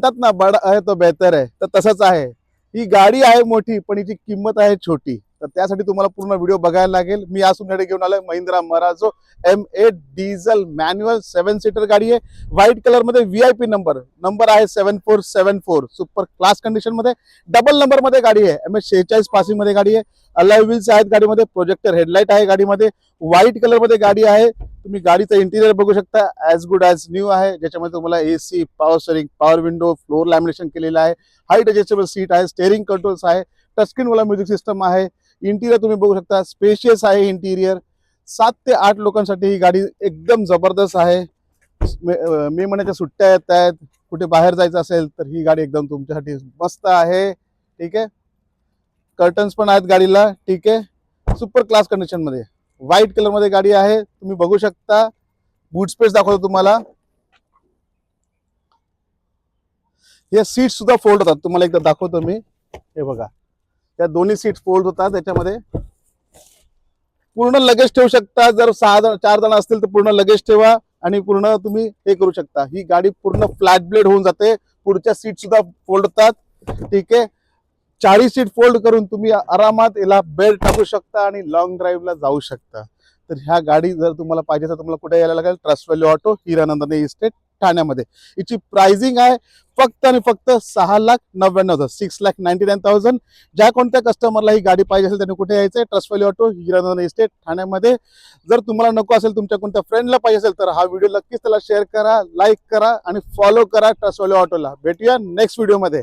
म्हणतात ना बडा आहे तो बेहतर आहे, तर तसंच आहे. ही गाडी आहे मोठी पण हिची किंमत आहे छोटी. तर त्यासाठी तुम्हाला पूर्ण व्हिडिओ बघायला लागेल. मी आज तुमच्याकडे घेऊन आलोय Mahindra Marazzo M8 diesel manual 7 seater गाडी आहे. व्हाईट कलर मध्ये VIP नंबर आहे 7474. सुपर क्लास कंडिशन मध्ये डबल नंबर मध्ये गाडी आहे. MS46 पासिंग मध्ये गाडी आहे. अलॉय व्हील्स आहेत गाडीमध्ये. प्रोजेक्टर हेडलाइट आहे गाडीमध्ये. व्हाईट कलर मध्ये गाडी आहे. तुम्ही गाडीचं इंटिरियर बघू शकता, ॲज गुड ॲज न्यू आहे. ज्याच्यामध्ये तुम्हाला AC, power steering, power window, floor lamination केलेलं आहे. हाईट ॲडजस्टेबल सीट आहे. स्टेअरिंग कंट्रोल्स आहे. टचस्क्रीन वाला म्युझिक सिस्टम आहे. इंटिरियर तुम्ही बघू शकता, स्पेशियस आहे इंटिरियर. 7 ते 8 लोकांसाठी ही गाडी एकदम जबरदस्त आहे. मे महिन्याच्या सुट्ट्या येत आहेत, कुठे बाहेर जायचं असेल तर ही गाडी एकदम तुमच्यासाठी मस्त आहे. ठीक आहे. कर्टन्स पण आहेत गाडीला. ठीक आहे. सुपर क्लास कंडिशन मध्ये व्हाईट कलर मध्ये गाडी आहे. तुम्ही बघू शकता. बूट स्पेस दाखवतो तुम्हाला. हे सीट सुद्धा फोल्ड होतात. तुम्हाला एकदा दाखवतो मी. हे बघा, या दोन्ही सीट फोल्ड होतात. त्याच्यामध्ये पूर्ण लगेज ठेवू शकता. जर 4 जण असतील तर पूर्ण लगेज ठेवा आणि पूर्ण तुम्ही हे करू शकता. ही गाडी पूर्ण फ्लॅट ब्लेड होऊन जाते. पुढच्या सीट सुद्धा फोल्ड होतात. ठीक आहे. 40 सीट फोल्ड करून तुम्ही आरामात याला बेल्ट टाकू शकता आणि लॉंग ड्राईव्हला जाऊ शकता. तर ह्या गाडी जर तुम्हाला पाहिजे तर तुम्हाला कुठे यायला लागेल, trust value auto, Hiranandani estate, ठाण्यामध्ये. हिची प्राइसिंग आहे फक्त आणि फक्त 6,99,000, 6,99,000. ज्या कोणत्या कस्टमरला ही गाडी पाहिजे असेल त्यांनी कुठे यायचंय, trust value auto, Hiranandani estate, ठाण्यामध्ये. जर तुम्हाला नको असेल, तुमच्या कोणत्या फ्रेंडला पाहिजे असेल तर हा व्हिडिओ नक्कीच त्याला शेअर करा, लाईक करा आणि फॉलो करा ट्रस्ट व्हॅल्यू ऑटोला. भेटूया नेक्स्ट व्हिडिओमध्ये.